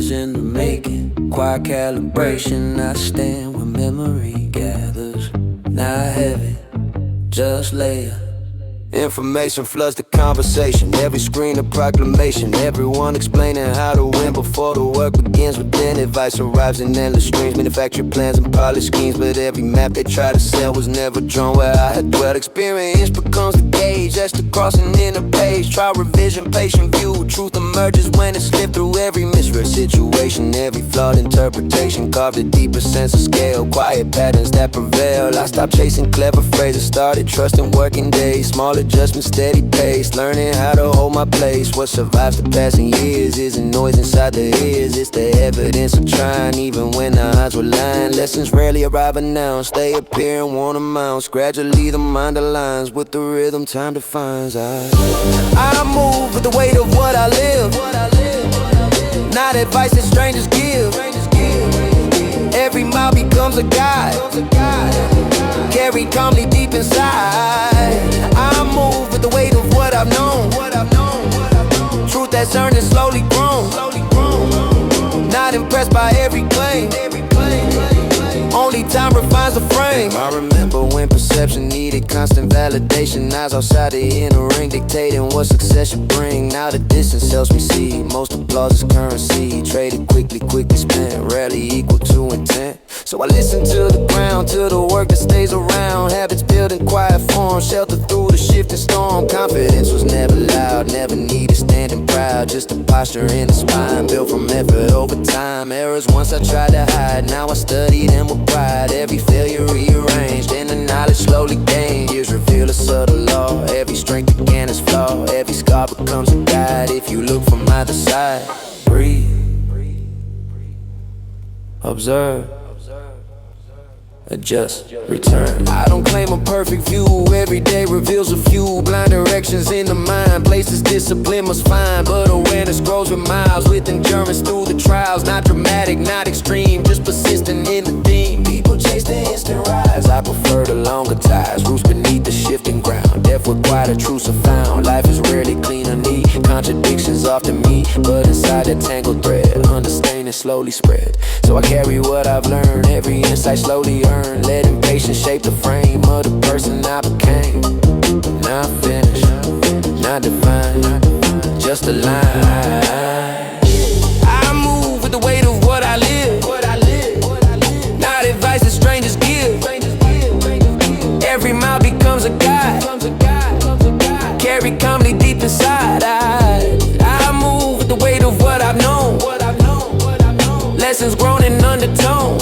years in the making. Quiet calibration, I stand where memory gathers. Not heavy, just layer. Information floods the conversation. Every screen a proclamation. Everyone explaining how to win before the work begins. But then advice arrives in endless streams. Manufactured plans and polished schemes. But every map they try to sell was never drawn where I had dwelt. Experience becomes the gauge. That's the crossing in a page. Try revision, patient view. Truth emerges when it slipped through every misread situation. Every flawed interpretation carved a deeper sense of scale. Quiet patterns that prevail. I stopped chasing clever phrases. Started trusting working days. Small adjustment, steady pace, learning how to hold my place. What survives the passing years isn't noise inside the ears. It's the evidence of trying, even when the odds were lying. Lessons rarely arrive announced, they appear and won't amount. Gradually the mind aligns with the rhythm time defines. I move with the weight of what I live, not advice that strangers give. Every mile becomes a guide, carried calmly deep inside. I move with the weight of what I've known, truth that's earned and slowly grown. Not impressed by every claim, only time refines the frame. I remember when perception needed constant validation. Eyes outside the inner ring dictating what success should bring. Now the distance helps me see. Most applause is currency, traded quickly spent, rarely equal to intent. So I listen to the ground, to the work that stays around. Habits built in quiet form, shelter through the shifting storm. Confidence was never loud, never needed standing proud. Just a posture in the spine, built from effort over time. Errors once I tried to hide, now I study them with pride. Every failure rearranged, and the knowledge slowly gained. Years reveal a subtle law, every strength again is flawed. Every scar becomes a guide if you look from either side. Breathe, observe, adjust, return. I don't claim a perfect view. Every day reveals a few blind directions in the mind. Places discipline must find, but awareness grows with miles. With endurance through the trials. Not dramatic, not extreme, just persistent in the theme. People chase the instant rise, I prefer the longer ties. Roots beneath the shifting ground. Death where quieter truths are found. Life is rarely clean or neat, contradictions often meet. But inside that tangled thread, understanding slowly spread. So I carry what I've learned, every insight slowly earned. Letting patience shape the frame of the person I became. Not finished, not defined, just a line. I move with the weight of what I live, not advice that strangers give. Every mile becomes a guide, carried calmly deep inside. I move with the weight of what I've known, lessons grown in undertone.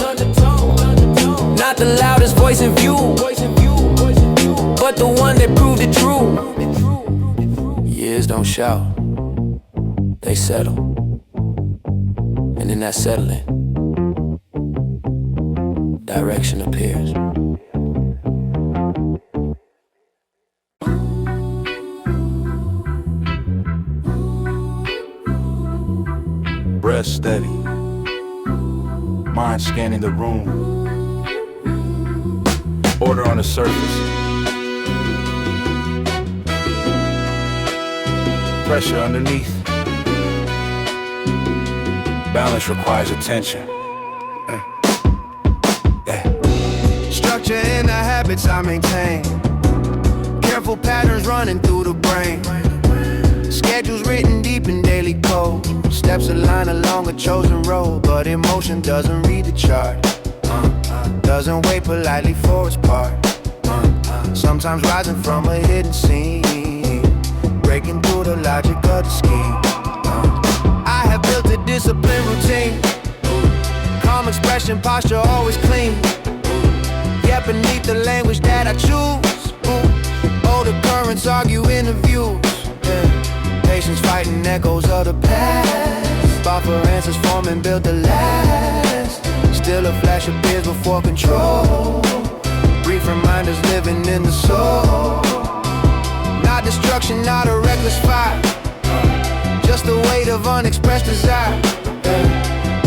Not the loudest voice in view, but the one that proved it true. Years don't shout, they settle. And in that settling, direction appears. Breath steady, mind scanning the room. Order on the surface, pressure underneath. Balance requires attention. Structure in the habits I maintain. Careful patterns running through the brain. Schedules written deep in daily code. Steps align along a chosen road, but emotion doesn't read the chart. Doesn't wait politely for its part. Sometimes rising from a hidden scene, breaking through the logic of the scheme. I have built a disciplined routine. Calm expression, posture always clean. Yet beneath the language that I choose, older currents argue interviews. Patience fighting echoes of the past. Fought for answers forming, built the last. Still a flash appears before control. Brief reminders living in the soul. Not destruction, not a reckless fire. Just the weight of unexpressed desire.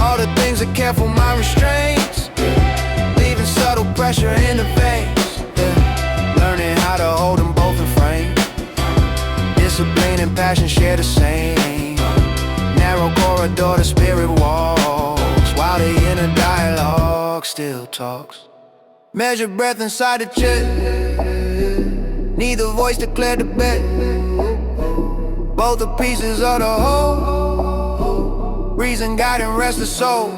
All the things that careful mind restrains, leaving subtle pressure in the veins. Learning how to hold them both in frame. Discipline and passion share the same. Narrow corridor, the spirit walk. dog still talks. Measure breath inside the chest. Neither voice declared the bet. Both the pieces of the whole. Reason guiding rest the soul.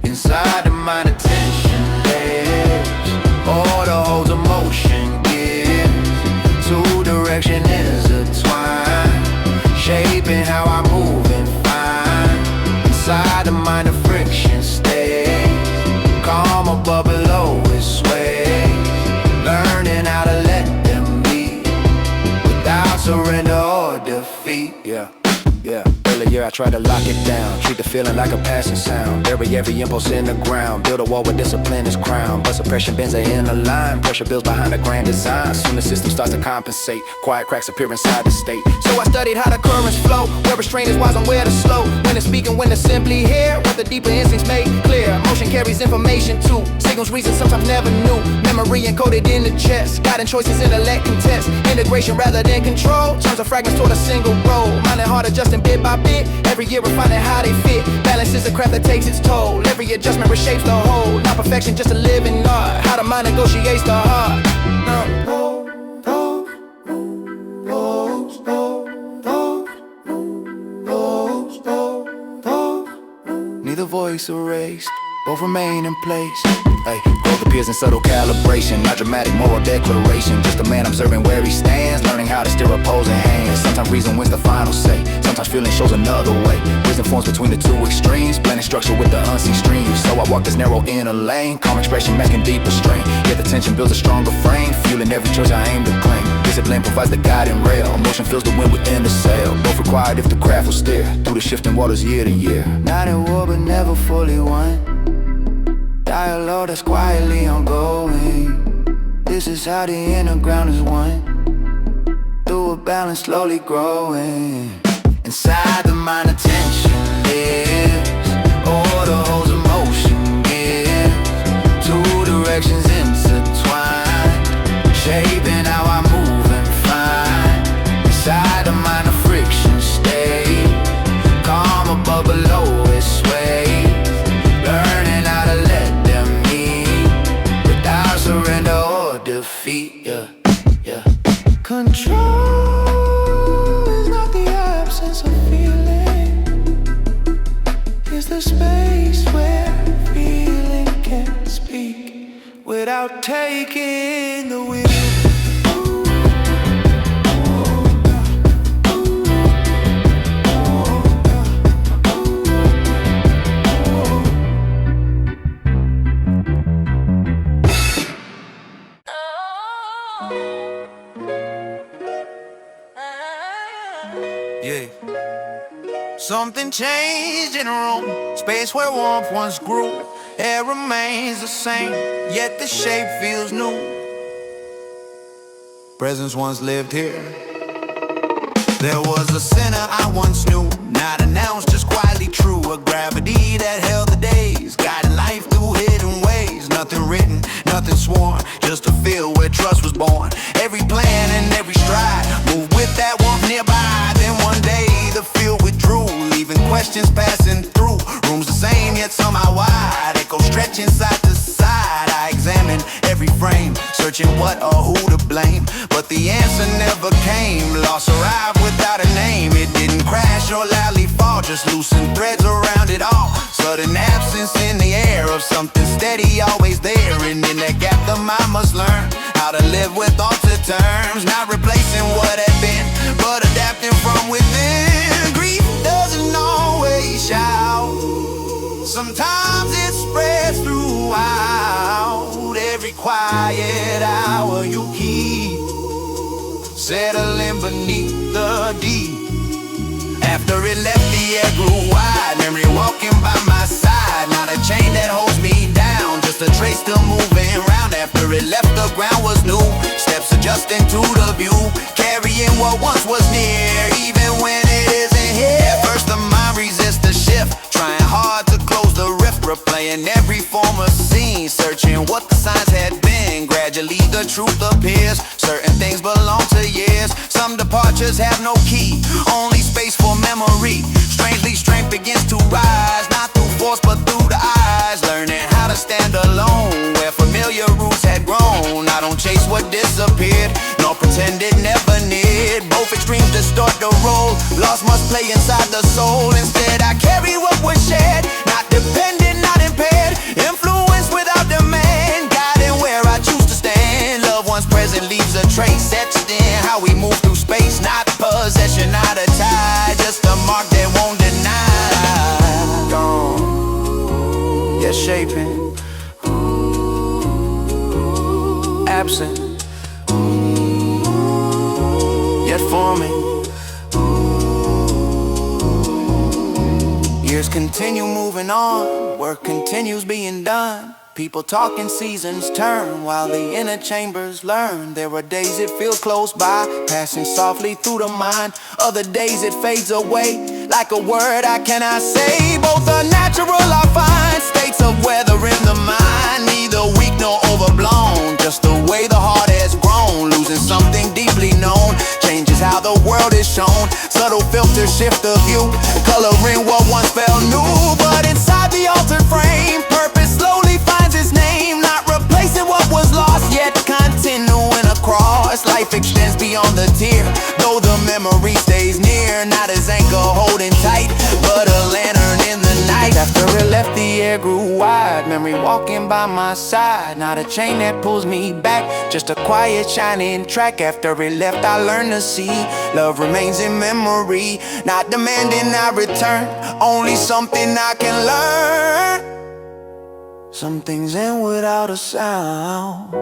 Inside the mind attention lives. All the holes of motion gives. Two direction intertwined, shaping how I move and find. Inside the mind of friction stays. Calm above below it sways. Learning how to let them be without surrender or defeat. Yeah, earlier I tried to lock it down. Treat the feeling like a passing sound. Bury every impulse in the ground. Build a wall with discipline is crown. But suppression bends are in a line. Pressure builds behind the grand design. Soon the system starts to compensate. Quiet cracks appear inside the state. So I studied how the currents flow. Where restraint is wise and where to slow. When to speak and when to simply hear what the deeper instincts make clear. Motion carries information too. Signals reason sometimes never knew. Memory encoded in the chest. Guiding choices intellect contest. Integration rather than control. Turns of fragments toward a single role. Mind and heart adjusting bit by bit. Every year refining how they fit. Balance is a craft that takes its toll. Every adjustment reshapes the whole. Not perfection, just a living art. How the mind negotiates the heart. Neither voice erased, both remain in place. Hey, growth appears in subtle calibration, not dramatic moral declaration. Just a man observing where he stands, learning how to steer opposing hands. Sometimes reason wins the final say, sometimes feeling shows another way. Wisdom forms between the two extremes, blending structure with the unseen streams. So I walk this narrow inner lane, calm expression masking deeper strain. Yet the tension builds a stronger frame, fueling every choice I aim to claim. Discipline provides the guiding rail, emotion fills the wind within the sail. Both required if the craft will steer through the shifting waters year to year. Not at war but never fully won. Dialogue that's quietly ongoing. This is how the inner ground is won. Through a balance slowly growing. Inside the mind attention lives. All the holes of motion gives. Two directions intertwined, shaping how I move and find. Inside the mind of friction stay. Calm above below it sways. Learning how to let them meet without surrender or defeat. Yeah. Control is not the absence of feeling. It's the space where feeling can speak without taking the wheel. Something changed in the room, space where warmth once grew. Air remains the same, yet the shape feels new. Presence once lived here. There was a sinner I once knew, not announced, just quietly true. A gravity that held the days, guiding life through hidden ways. Nothing written, nothing sworn, just a field where trust was born. Every plan and every stride moved with that warmth nearby. Then one day the field withdrew, leaving questions passing through. Rooms the same yet somehow wide, echoes stretching side to side. I examined every frame, searching what or who to blame, but the answer never came. Loss arrived without a name. It didn't crash or loudly fall, just loosened threads around it all. Sudden absence in the air of something steady, always there. And in that gap the mind must learn how to live with altered terms. Not replacing what had been, but adapting from within. Grief doesn't always shout, sometimes it spreads throughout. Every quiet hour you keep, settling beneath the deep. After it left, the air grew wide. Memory walking by my side, not a chain that holds me down, just a trace still moving round. After it left, the ground was new, steps adjusting to the view, carrying what once was near, even when it isn't here. At first the mind resists the shift, trying hard to close the rift, replaying every former scene, searching what the signs had been. Gradually the truth appears, certain things belong to years. Some departures have no key, only space for memory. Strangely strength begins to rise, not through force but through the eyes, learning how to stand alone where familiar roots had grown. I don't chase what disappeared, nor pretend it never neared. Both extremes distort the role, lost must play inside the soul. Instead I carry what was shared, not dependent, not impaired, influence without demand, guiding where I choose to stand. Love once present leaves a trace etched in how we move through space. Not possession, not a tie, just a mark that won't deny. Gone, yet shaping, absent, yet forming. Years continue moving on, work continues being done. People talking, seasons turn while the inner chambers learn. There are days it feels close by, passing softly through the mind. Other days it fades away like a word I cannot say. Both are natural, I find states of weather in the mind, neither weak nor overblown, just the way the heart has grown. Losing something deeply known changes how the world is shown. Subtle filters shift the view, coloring what once felt new. But inside the altered frame, purpose slowly finds its name, not replacing what was lost, yet continuing across. Life extends beyond the tear, though the memory stays near. Not as anchor holding tight, but a lantern in the night. After it left, the air grew wide, memory walking by my side. Not a chain that pulls me back, just a quiet shining track. After it left, I learned to see love remains in memory, not demanding I return, only something I can learn. Some things end without a sound,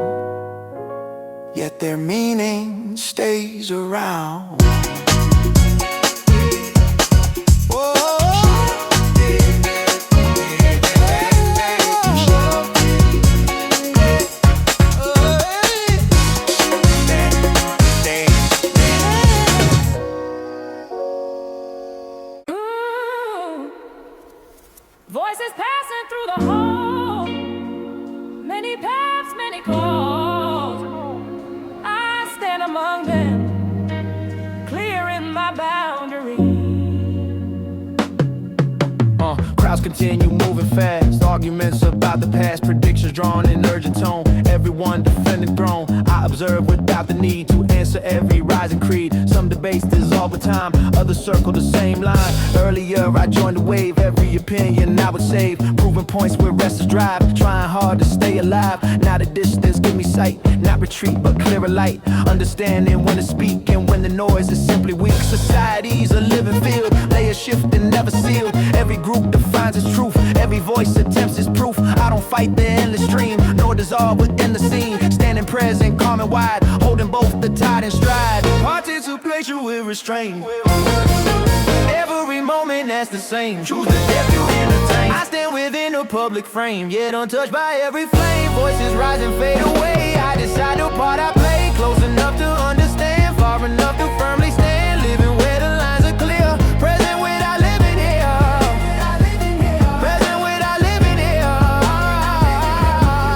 yet their meaning stays around. Voices passing through the hall, many paths, many calls. I stand among them, clearing my boundaries. Crowds continue moving fast, arguments about the past, predictions drawn in urgent tone, everyone defending throne. I observe without the need to answer every rising creed. Some debates dissolve with time, others circle the same line. Earlier I joined the wave, every opinion I would save, proving points where restless drive, trying hard to stay alive. Now the distance give me sight, not retreat but clearer light, understanding when to speak and when the noise is simply weak. Society's a living field, layers shifting, never sealed. Every group defines its truth, every voice attempts its proof. I don't fight the endless stream, nor dissolve within the scene, standing present, calm and wide, holding both the tide and stride. Participation with restraint, every moment that's the same. Choose the depth you entertain. I stand within a public frame, yet untouched by every flame. Voices rise and fade away, I decide the part I play. Close enough to understand, far enough to firmly stand, living where the lines are clear, present without living here, present without living here.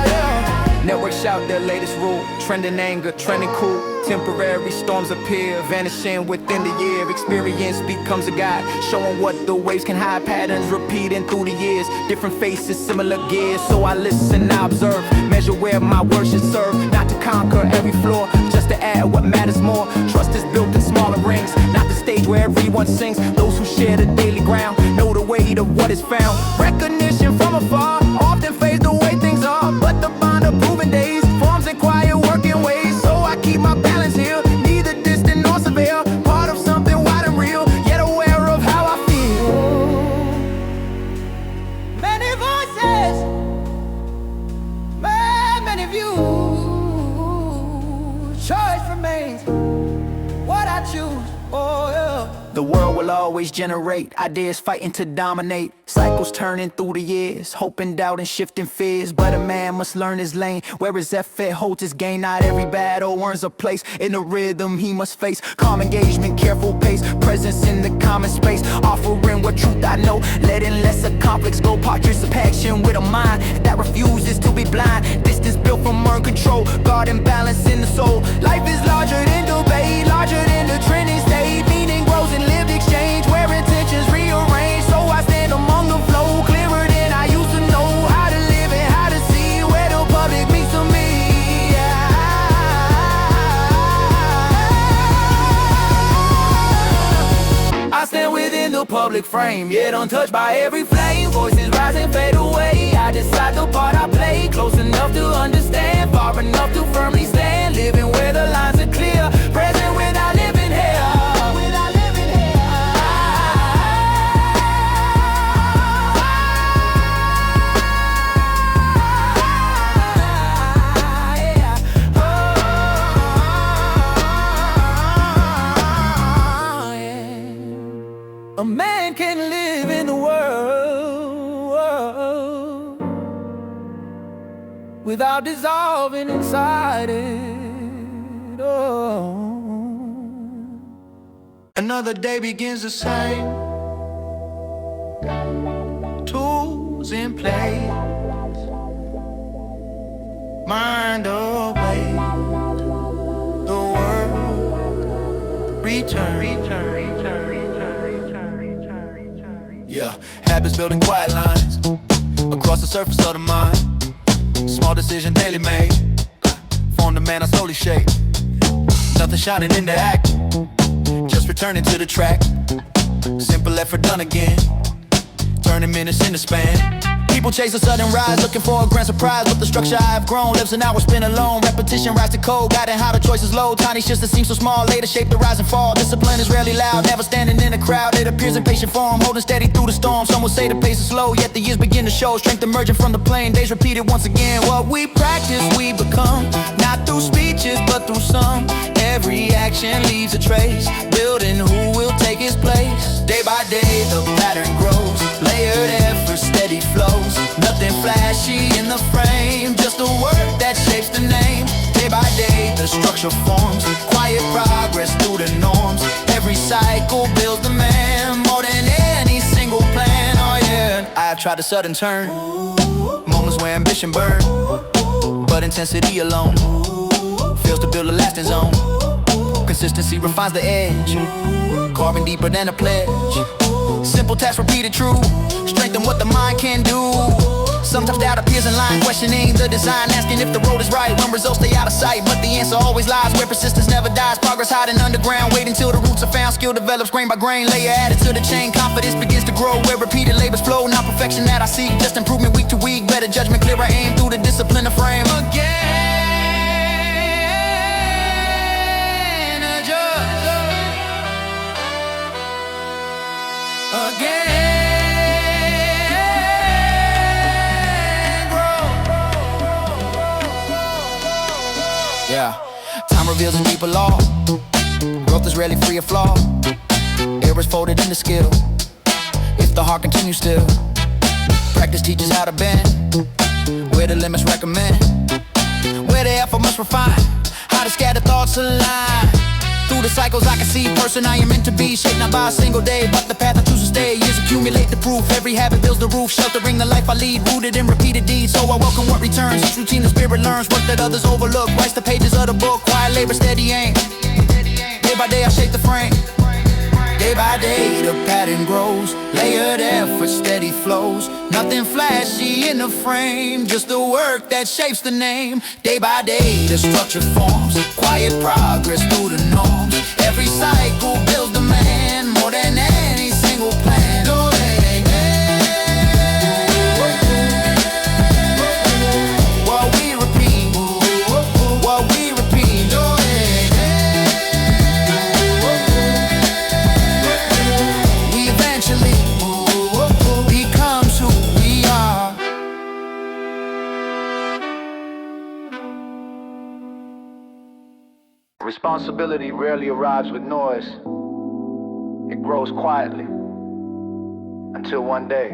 Yeah. Network shout their latest rule, trending anger, trending cool. Temporary storms appear, vanishing within the year. Experience becomes a guide, showing what the waves can hide. Patterns repeating through the years, different faces, similar gears. So I listen, I observe, measure where my words should serve. Not to conquer every flaw, just to add what matters more. Trust is built in smaller rings, not the stage where everyone sings. Those who share the daily ground know the weight of what is found. Recognition from afar often fades the way things are, but the bond of proven days forms in quiet working ways. So I keep my balance here, neither distant nor severe, part of something wide and real, yet aware of how I feel. Many voices, many views. Choice remains what I choose. Oh yeah. The world will always generate ideas fighting to dominate, cycles turning through the years, hoping, doubt, and shifting fears. But a man must learn his lane, where his effort holds his gain. Not every battle earns a place in the rhythm he must face. Calm engagement, careful pace, presence in the common space, offering what truth I know, letting lesser conflicts go. Portraits of passion with a mind that refuses to be blind. Distance built from earned control, guard and balance in the soul. Life is larger than debate, larger than the trending state. Meaning grows in lived exchange, where intentions rearrange. So I stand among the flow, clearer than public frame, yet untouched by every flame. Voices rise and fade away. I decide the part I play, close enough to understand, far enough to firmly stand. Living where the lines are clear, present without living here. A man can live in the world without dissolving inside it. Oh. Another day begins the same. Tools in place, mind away. The world return. Yeah, habits building quiet lines across the surface of the mind. Small decision daily made, form the man I slowly shape. Nothing shining in the act, just returning to the track. Simple effort done again, turning minutes into span. People chase a sudden rise, looking for a grand surprise. But the structure I have grown lives an hour spent alone. Repetition rise to code, guiding how the choices low. Tiny shifts that seem so small, later shape the rise and fall. Discipline is rarely loud, never standing in a crowd. It appears in patient form, holding steady through the storm. Some will say the pace is slow, yet the years begin to show. Strength emerging from the plain, days repeated once again. What we practice, we become. Not through speeches, but through some. Every action leaves a trace, building who will take his place. Day by day, the pattern grows. Layered effort, steady flows. Nothing flashy in the frame, just the work that shapes the name. Day by day, the structure forms. Quiet progress through the norms. Every cycle builds the man, more than any single plan. Oh yeah, I have tried a sudden turn, moments where ambition burns, but intensity alone fails to build a lasting zone. Consistency refines the edge, carving deeper than a pledge. Simple tasks repeated true, strengthen what the mind can do. Sometimes doubt appears in line, questioning the design, asking if the road is right when results stay out of sight. But the answer always lies where persistence never dies. Progress hiding underground, wait until the roots are found. Skill develops grain by grain, layer added to the chain. Confidence begins to grow where repeated labors flow. Not perfection that I seek, just improvement week to week. Better judgment, clearer aim through the discipline of frame. Again, adjust. Again. Yeah, time reveals a deeper law. Growth is rarely free of flaw. Errors folded into skill. If the heart continues still, practice teaches how to bend. Where the limits recommend, where the effort must refine. How to scatter thoughts align. Through the cycles I can see, person I am meant to be. Shaped not by a single day, but the path I choose to stay. Years accumulate the proof, every habit builds the roof. Sheltering the life I lead, rooted in repeated deeds. So I welcome what returns, each routine the spirit learns. Work that others overlook, writes the pages of the book. Quiet labor, steady aim. Day by day I shape the frame. Day by day the pattern grows. Layered effort, steady flows. Nothing flashy in the frame, just the work that shapes the name. Day by day the structure forms. Quiet progress through the norms. Every cycle builds the man, more than any single plan. Oh, hey, hey. What we repeat, what we repeat. Oh, hey, hey. We eventually becomes who we are. Responsibility rarely arrives with noise. It grows quietly until one day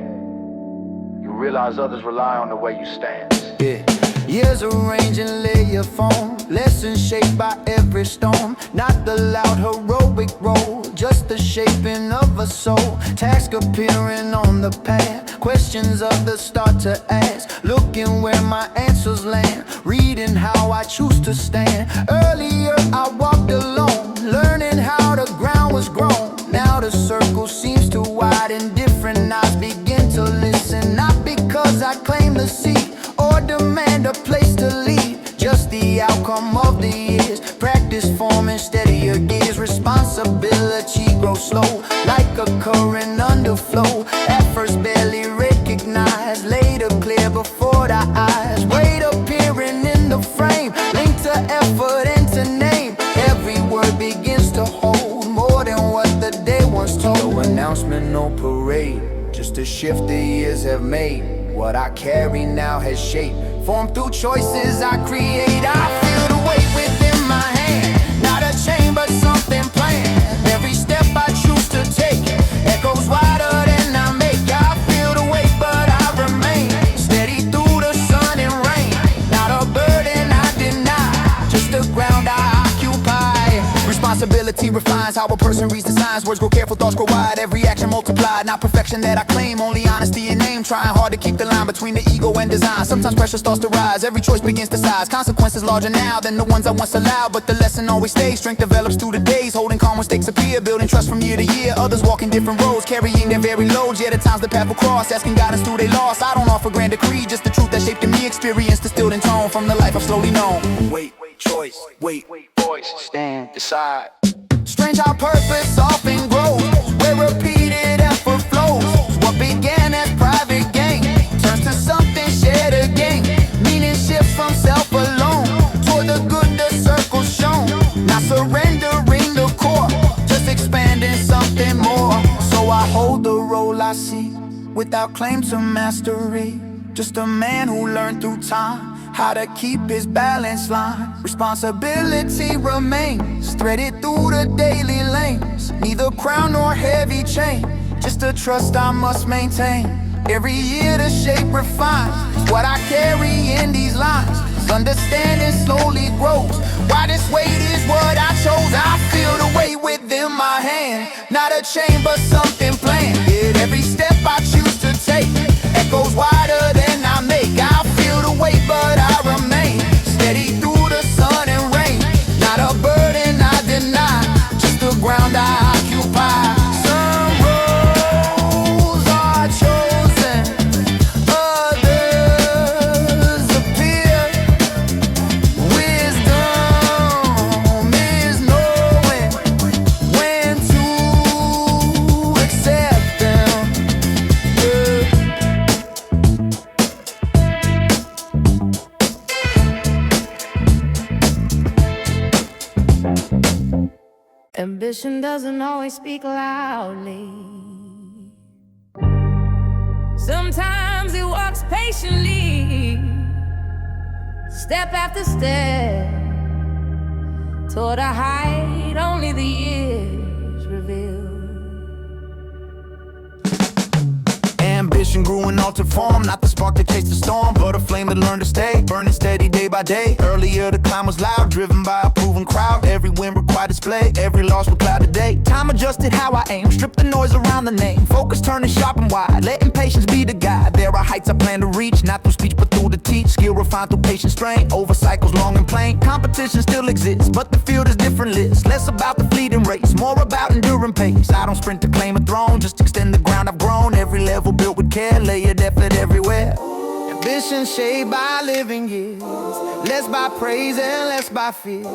you realize others rely on the way you stand. Yeah. Years arranging layer form, lessons shaped by every storm. Not the loud heroic role, just the shaping of a soul. Task appearing on the path, questions others start to ask. Looking where my answers land, reading how I choose to stand. Earlier I walked alone, learning how the ground was grown. Now the circle seems to widen, different eyes begin to listen. Not because I claim the seat or demand a place to lead, just the outcome of the years. Practice forming steadier the gears. Responsibility grows slow, like a current underflow. At first barely recognized, later clear before the eyes. Weight appearing in the frame, linked to effort and to name. Every word begins to hold more than what the day once told. No announcement, no parade, just a shift the years have made. What I carry now has shape, formed through choices I create. I feel the weight within my hand, not a chain but something planned. Every step I choose to take echoes wider than I make. I feel the weight but I remain steady through the sun and rain. Not a burden I deny, just the ground I occupy. Responsibility refines how a person reads the signs. Words grow careful, thoughts grow wide, every action multiplied. Not perfection that I claim, only honesty in name. Trying hard to keep the line between the ego and design. Sometimes pressure starts to rise, every choice begins to size. Consequences larger now than the ones I once allowed. But the lesson always stays, strength develops through the days. Holding calm when stakes appear, building trust from year to year. Others walking different roads, carrying their very loads. Yet at times the path will cross, asking guidance through they loss. I don't offer grand decree, just the truth that shaped in me. Experience distilled in tone from the life I've slowly known. Wait, choice, wait, voice, stand, decide. Strange how purpose often grows, where repeated effort flows. What began as private gain turns to something shared again. Meaning shifts from self alone toward the good the circle shown. Not surrendering the core, just expanding something more. So I hold the role I see without claim to mastery. Just a man who learned through time how to keep his balance line. Responsibility remains threaded through the daily lanes. Neither crown nor heavy chain, just a trust I must maintain. Every year the shape refines what I carry in these lines. Understanding slowly grows, why this weight is what I chose. I feel the weight within my hand, not a chain but something planned. Yet every step I choose to take echoes wider than I make. I feel the weight but I remain steady through the sun and rain. Not a burden I deny, just the ground I occupy. Some roads are chosen, others appear. Wisdom is knowing when to accept them. Yeah. Ambition doesn't always speak loudly. Sometimes it walks patiently, step after step, toward a height only the years reveal. Ambition grew in altered form, not the spark that chased the storm, but a flame that learned to stay, burning steady day by day. Earlier the climb was loud, driven by a proven crowd. Every win required display, every loss would cloud today. Time adjusted how I aim, stripped the noise around the name. Focus turning sharp and wide, letting patience be the guide. There are heights I plan to reach, not through speech but through the teach. Skill refined through patient strain, over cycles long and plain. Competition still exists, but the field is different list. Less about the fleeting race, more about enduring pace. I don't sprint to claim a throne, just extend the ground I've grown. Every level built with care, layered effort everywhere. Ambition shaped by living years, less by praise and less by fears.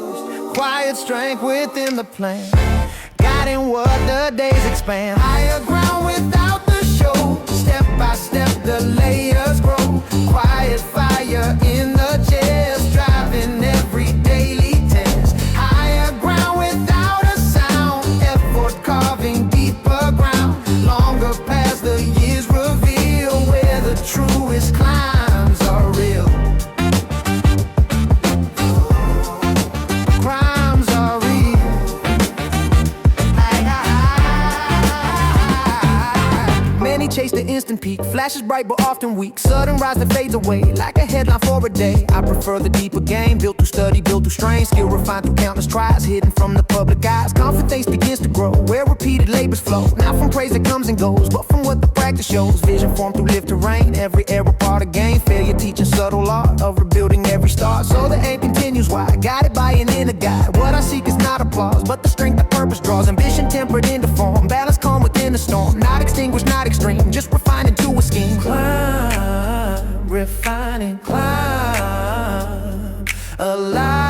Quiet strength within the plan, guiding what the days expand. Higher ground without the show, step by step the layers grow. Quiet fire in the chest, driving every daily test. Higher ground without a sound, effort carving deeper ground. Longer past the years reveal where the truest climbs are real. Crimes are real. Many chase the instant peak, flashes bright but often weak. Sudden rise that fades away, like a headline for a day. I prefer the deeper game, built through study, built through strain. Skill refined through countless tries, hidden from the public eyes. Confidence begins to grow, where repeated labors flow. Not from praise that comes and goes, but from what the practice shows. Vision formed through live terrain, every error part of gain. Failure teaching subtle art of rebuilding every start. So the aim continues wide, guided by an inner guide. What I seek is not applause, but the strength that purpose draws. Ambition tempered into form, balance calm within the storm. Not extinguished, not extreme, just refined into a scheme. Climb, refining, climb, alive.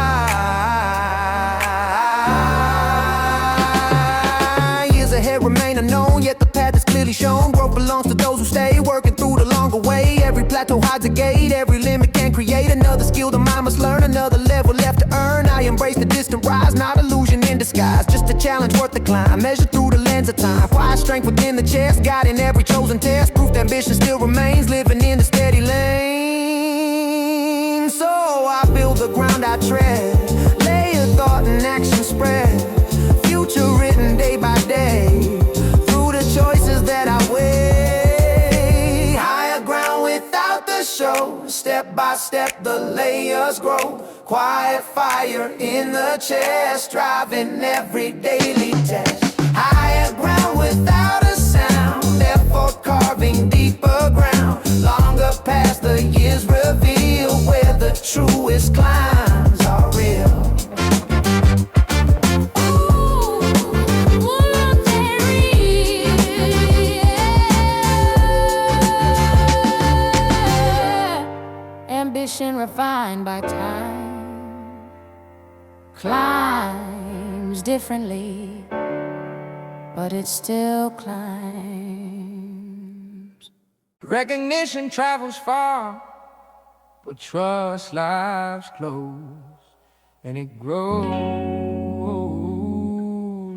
clearly shown. Growth belongs to those who stay working through the longer way. Every plateau hides a gate, every limit can create another skill the mind must learn, another level left to earn. I embrace the distant rise, not illusion in disguise, just a challenge worth the climb, measured through the lens of time. Quiet strength within the chest, guiding every chosen test. Proof that ambition still remains, living in the steady lane. So I build the ground I tread, layer thought and action spread, future written day by day, through the choices that I weigh. Higher ground without the show, step by step the layers grow. Quiet fire in the chest, driving every daily test. Higher ground without a sound, effort carving deeper ground. Longer past the years reveal where the truest climbs are real. Ambition refined by time climbs differently, but it still climbs. Recognition travels far, but trust lies close, and it grows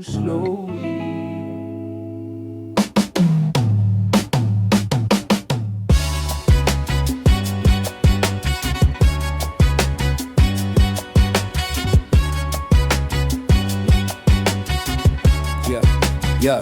slowly. Yeah.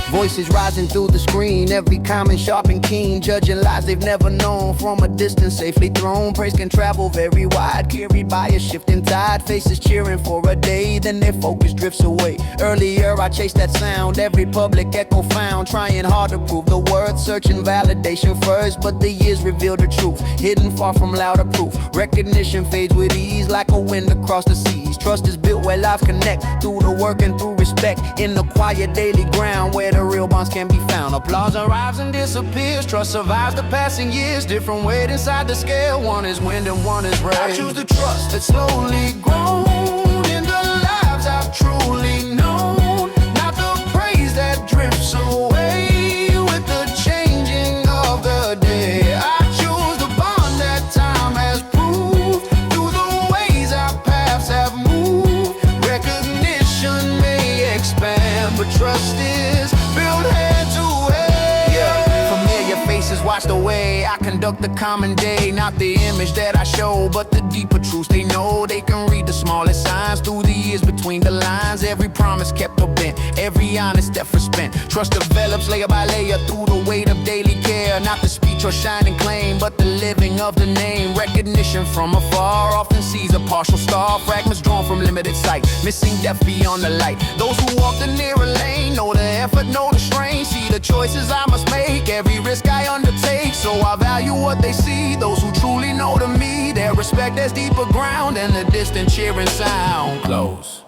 Voices rising through the screen, every comment sharp and keen, judging lies they've never known. From a distance safely thrown, praise can travel very wide, carried by a shifting tide. Faces cheering for a day, then their focus drifts away. Earlier I chased that sound, every public echo found, trying hard to prove the worth, searching validation first, but the years reveal the truth, hidden far from louder proof. Recognition fades with ease, like a wind across the seas. Trust is built where lives connect, through the work and through respect, in the quiet daily ground where the real bonds can be found. Applause arrives and disappears, trust survives the passing years. Different weight inside the scale, one is wind and one is rain. I choose the trust that slowly grown in the lives I've truly known, not the praise that drifts away with the changing of the day. I choose the bond that time has proved, through the ways our paths have moved. Recognition may expand, but trust is built hand to hand. Yeah. Familiar faces watch the way I conduct the common day, not the image that I show, but the deeper truths they know. They can read the smallest signs through the years between the lines. Every promise kept or bent, every honest effort spent. Trust develops layer by layer through the weight of daily care, not the speech or shining claim, but the living of the name. Recognition from afar often sees a partial star, fragments drawn from limited sight, missing depth beyond the light. Those who walk the nearer lane know the effort, know the strain, see the choices I must make, every risk I undertake. So I value what they see, those who truly know to me, their respect has deeper ground and the distant cheering sound. Close,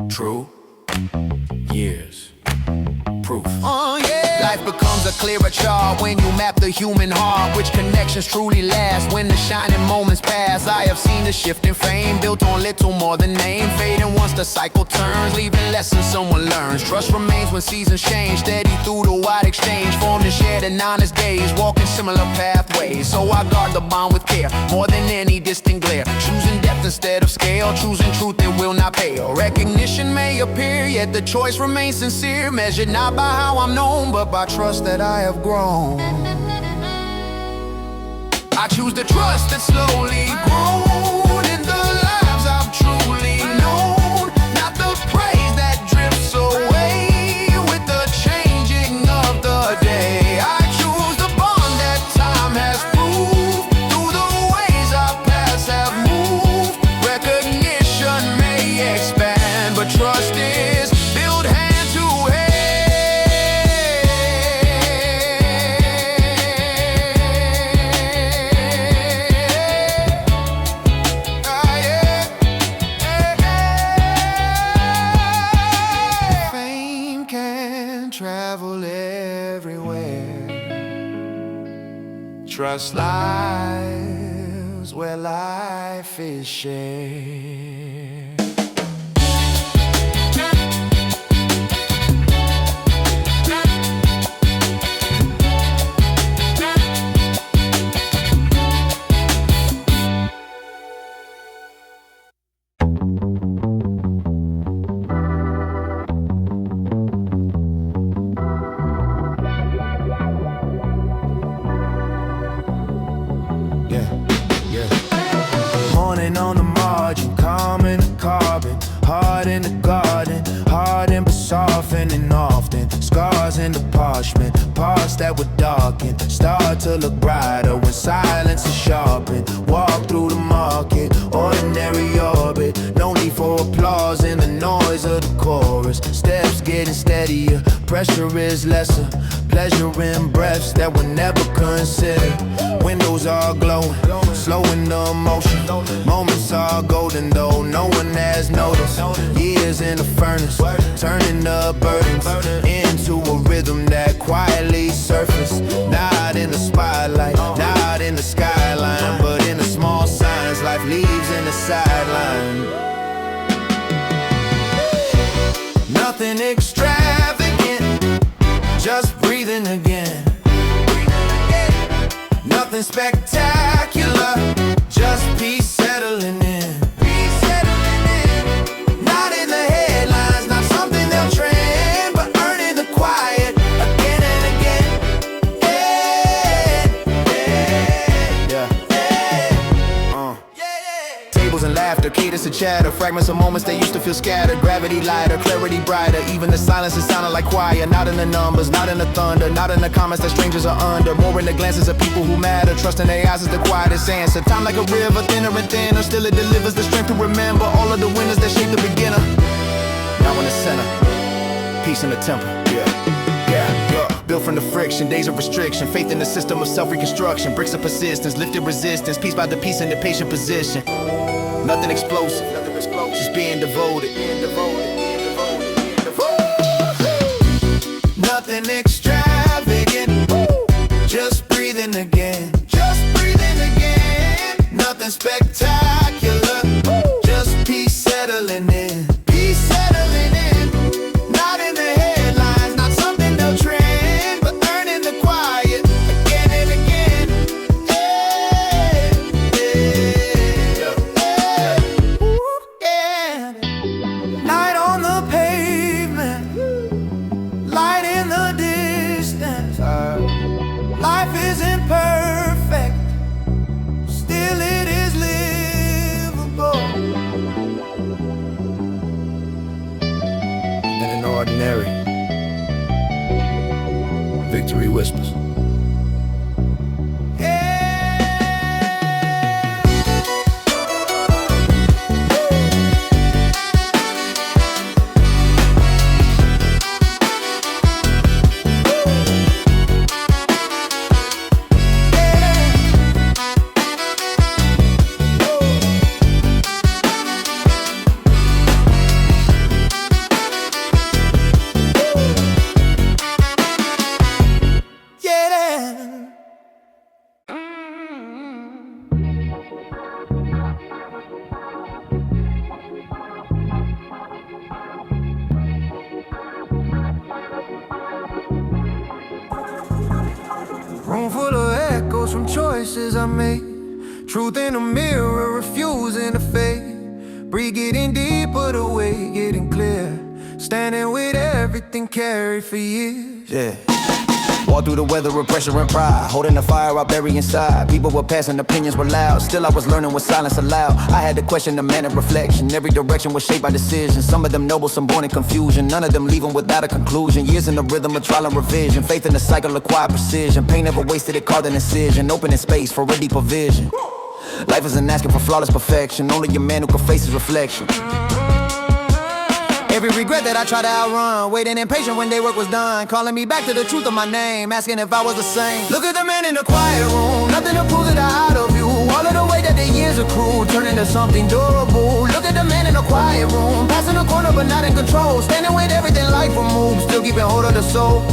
true, years, proof. Life becomes a clearer chart when you map the human heart, which connections truly last when the shining moments pass. I have seen the shift in fame, built on little more than name, fading once the cycle turns, leaving lessons someone learns. Trust remains when seasons change, steady through the wide exchange, formed and shared in honest days, walking similar pathways. So I guard the bond with care, more than any distant glare, choosing depth instead of scale, choosing truth that will not fail. Recognition may appear, yet the choice remains sincere, measured not by how I'm known, but by trust that I have grown. I choose the trust that slowly grown in the lives I've truly known, not the praise that drifts away with the changing of the day. I choose the bond that time has proved, through the ways our paths have moved. Recognition may expand, but trust is built hand to hand. Travel everywhere. Trust lives where life is shared. parchment. Parts that would darken, start to look brighter when silence is sharpened. Walk through the market, ordinary orbit. No need for applause in the noise of the chorus. Steps getting steadier, pressure is lesser. Pleasure in breaths that were never considered. Windows are glowing, slowing the motion. Moments are golden though no one has noticed. Years in the furnace, turning the burdens into a rhythm that quietly surface. Not in the spotlight, not in the skyline, but in the small signs life leaves in the sideline. Nothing extravagant, just breathing again. Nothing spectacular, just peace settling in. Not in the headlines, not something they'll trend, but earning the quiet again and again. Tables and laughter, cadence and chatter, fragments of moments that used to feel scattered. Gravity lighter, clarity brighter, even the silence is sounding like choir. Not in the numbers, not in the thunder, not in the comments that strangers are under. More in the glances of people who matter, trusting their eyes is the quietest answer. Time like a river, thinner and thinner, still it delivers the strength to remember all of the winners that shape the beginner. Now in the center, peace in the temple. Built from the friction, days of restriction. Faith in the system of self-reconstruction. Bricks of persistence, lifted resistance. Piece by the piece in the patient position. Nothing explosive, just being devoted. Nothing extravagant, just breathing again. Nothing spectacular, just peace settling in. Not in the headlines, not something they'll trend, but earning the quiet again and again. Night on the pavement, light in the distance. Life isn't perfect, still it is livable. In an ordinary, victory whispers. Room full of echoes from choices I made. Truth in the mirror, refusing to fade. Breathe getting deeper, the way getting clear. Standing with everything carried for years. Walk through the weather of pressure and pride, holding the fire I bury inside. People were passing, opinions were loud. Still I was learning what silence allowed. I had to question the man of reflection. Every direction was shaped by decisions. Some of them noble, some born in confusion. None of them leaving without a conclusion. Years in the rhythm of trial and revision. Faith in the cycle of quiet precision. Pain never wasted, it carved an incision. Opening space for a deeper vision. Life isn't asking for flawless perfection. Only a man who can face his reflection. Every regret that I tried to outrun, waiting impatient when day work was done, calling me back to the truth of my name, asking if I was the same. Look at the man in the quiet room, nothing to prove that I hide of you. All of the way that the years accrued, turn into something durable. Look at the man in the quiet room, passing the corner but not in control, standing with everything life removes, still keeping hold of the soul.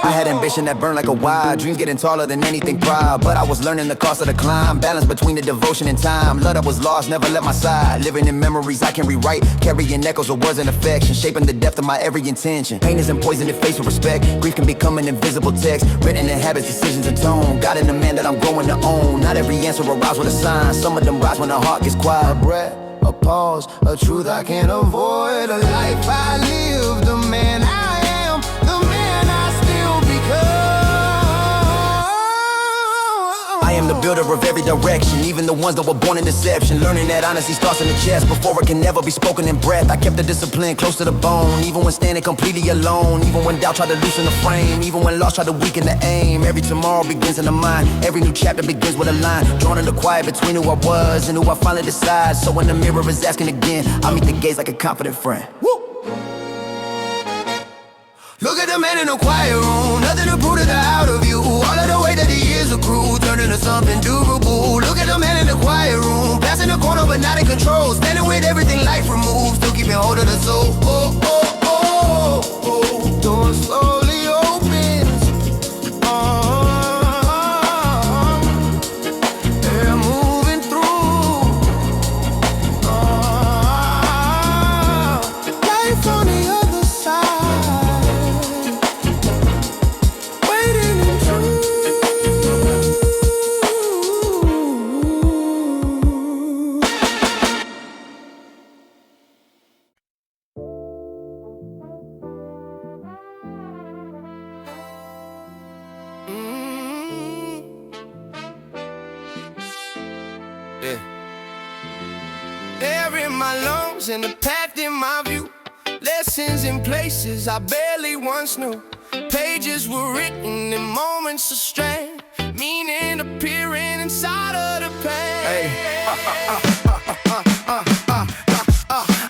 I had ambition that burned like a wire, dreams getting taller than anything prior, but I was learning the cost of the climb, balance between the devotion and time. Love that was lost, never left my side, living in memories I can rewrite, carrying echoes of words and affection, shaping the depth of my every intention. Pain isn't poison, it faced with respect, grief can become an invisible text, written in habits, decisions and tone, God in the man that I'm growing to own. Not every answer arrives with a sign, some of them rise when the heart gets quiet. A breath, a pause, a truth I can't avoid, a life I live, the man I am, the man I still become. I am am the builder of every direction, even the ones that were born in deception. Learning that honesty starts in the chest before it can never be spoken in breath. I kept the discipline close to the bone, even when standing completely alone, even when doubt tried to loosen the frame, even when loss tried to weaken the aim. Every tomorrow begins in the mind, every new chapter begins with a line drawn in the quiet between who I was and who I finally decide. So when the mirror is asking again, I meet the gaze like a confident friend. Woo! Look at the man in the quiet room, nothing to prove to the out of you. All of the way that the years accrue, turned into something durable. Look at the man in the quiet room, passing the corner but not in control, standing with everything life removes, still keeping hold of the soul. Oh, oh, oh, oh, door slowly opens. They're moving through. Life on the other side, waiting in truth. Yeah. Air in my lungs and a path in my view. Lessons in places I barely once knew. Pages were written in moments of strain, meaning appearing inside of the pain.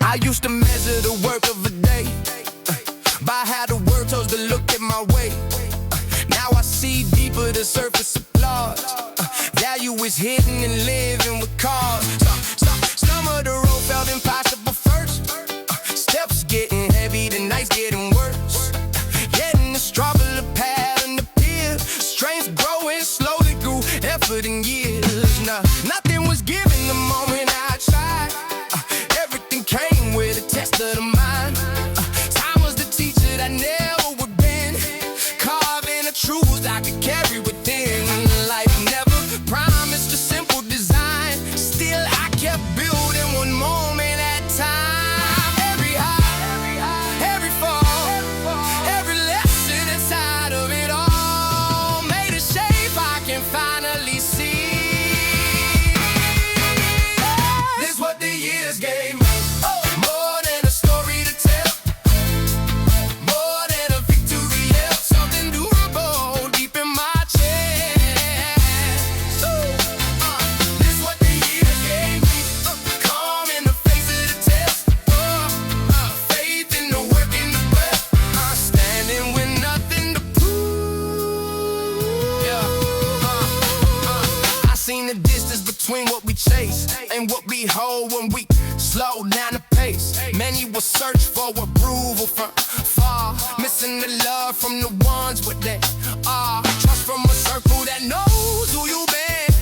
I used to measure the work of a day by how the world chose to look at my way. Now I see deeper the surface applause. Value is hidden and living with cause. Some of the road felt impossible first. Steps getting heavy, the nights getting worse. Getting the struggle, the pattern appear. Strength growing slowly grew effort in years. Nah, nothing was given the moment I tried. Everything came with a test of the mind. Time was the teacher that never would bend, carving the truths I could carry within. Life never promised a simple design. Still I kept building one moment at a time. Every high, every fall, every lesson inside of it all made a shape I can finally see. This what the years gave me. More than a story to tell, more than a victory yell. Something durable deep in my chest. This what the years gave me. Calm in the face of the test. Faith in the work in the breath. Standing with nothing to prove. I seen the distance between what we chase and what we hold when we slow down the pace. Many will search for approval from far, missing the love from the ones what they are. Trust from a circle that knows who you been.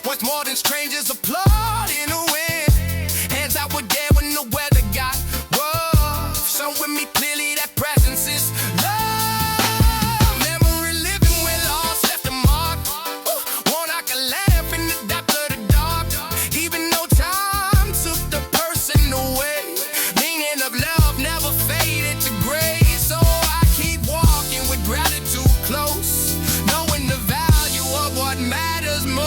What's more than strangers applauding the wind. Hands out were there when the weather got rough. Show with me clearly that presence is love. Memory living with loss left a mark. One I can laugh in the depth of the dark. Even though time took the person away, meaning of love never faded to gray. So I keep walking with gratitude close, knowing the value of what matters most.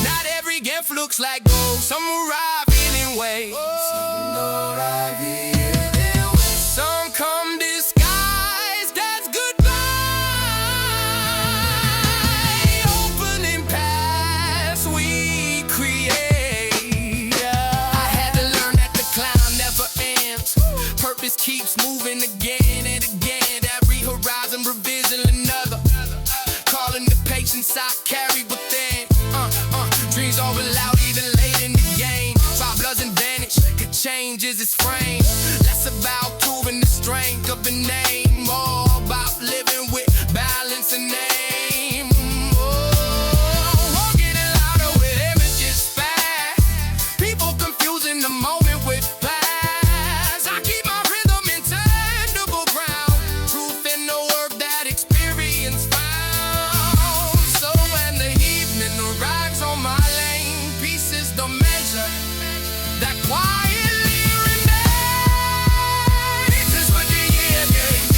Not every gift looks like gold. Some arrive in ways. Some come disguised as goodbye, opening paths we create. I had to learn that the climb never ends. Purpose keeps moving again and again. Every horizon revision another, calling the patience I carry within. Dreams over loud even late in the game. Problems and vanish, could changes its frame. Less about proving the strength of the name, more about living with balance and aim. Walking it louder with images fast. People confusing the moment with past. I keep my rhythm in tangible ground, proof in the work that experience found. So when the evening arrives on my lane, peace is the measure that quietly remains. This is what the year gave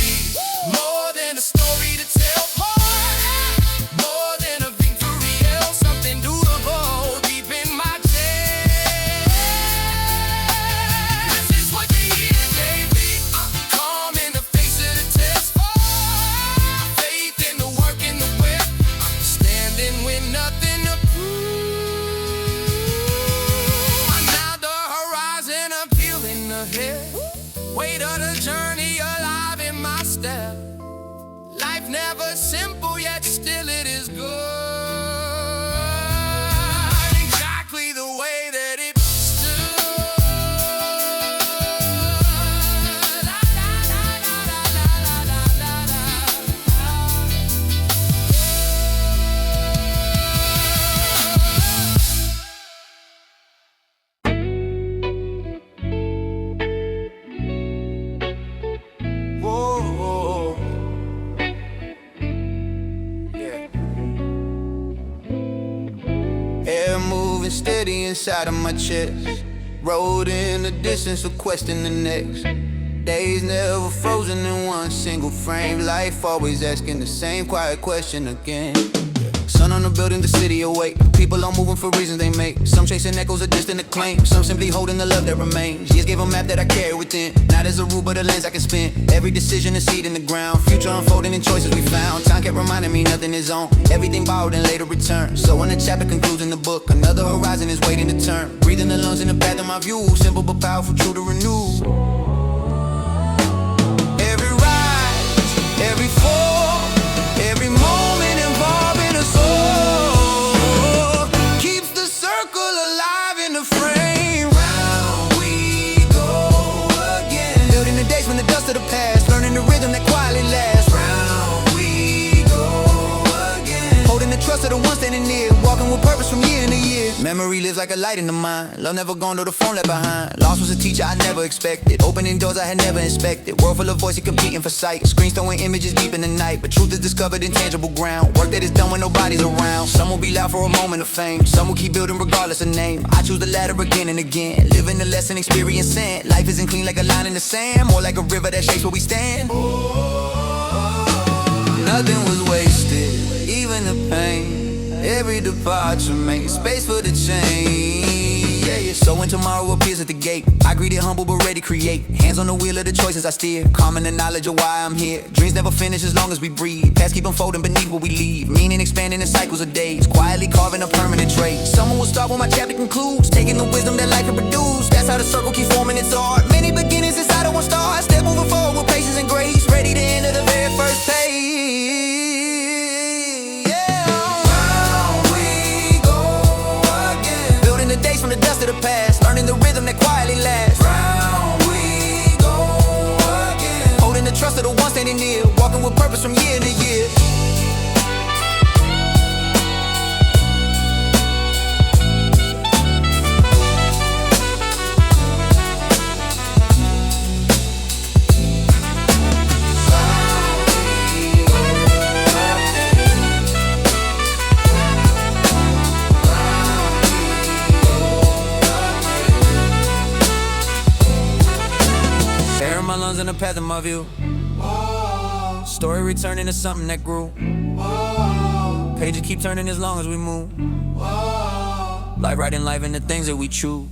never simple, yet still it is good. Exactly the way that it stood. La, la, la, la, la, la, la, la, la. Whoa. Air moving steady inside of my chest. Road in the distance, requesting the next. Days never frozen in one single frame. Life always asking the same quiet question again. Sun on the building, the city awake. People are moving for reasons they make. Some chasing echoes of distant acclaim. Some simply holding the love that remains. Years gave a map that I carry within. Not as a rule, but a lens I can spin. Every decision is seed in the ground. Future unfolding in choices we found. Time kept reminding me nothing is on. Everything borrowed and later returned. So when the chapter concludes in the book, another horizon is waiting to turn. Breathing the lungs in the path of my view. Simple but powerful, true to renew. Every rise, every fall, every moment involving us all keeps the circle alive in the frame. Round we go again. Building the days from the dust of the past, learning the rhythm that quietly lasts. Round we go again. Holding the trust of the one standing near, walking with purpose from year to year. Memory lives like a light in the mind. Love never gone, though the phone left behind. Lost was a teacher I never expected. Opening doors I had never inspected. World full of voices competing for sight. Screens throwing images deep in the night. But truth is discovered in tangible ground. Work that is done when nobody's around. Some will be loud for a moment of fame. Some will keep building regardless of name. I choose the latter again and again. Living the lesson, experiencing. Life isn't clean like a line in the sand. More like a river that shapes where we stand. Nothing was wasted, even the pain. Every departure made space for the change. Yeah, yeah. So when tomorrow appears at the gate, I greet it humble but ready to create. Hands on the wheel of the choices I steer. Calm in the knowledge of why I'm here. Dreams never finish as long as we breathe. Past keep unfolding beneath what we leave. Meaning expanding in cycles of days. Quietly carving a permanent trait. Someone will start when my chapter concludes. Taking the wisdom that life can produce. That's how the circle keeps forming its art. Many beginnings inside of one star. Step moving forward with patience and grace. Ready to enter the very first page. From the dust of the past, learning the rhythm that quietly lasts. Round we go again. Holding the trust of the one standing near, walking with purpose from year to year. Air my lungs in the path of my view. Whoa. Story returning to something that grew. Whoa. Pages keep turning as long as we move. Whoa. Life writing life in the things that we choose.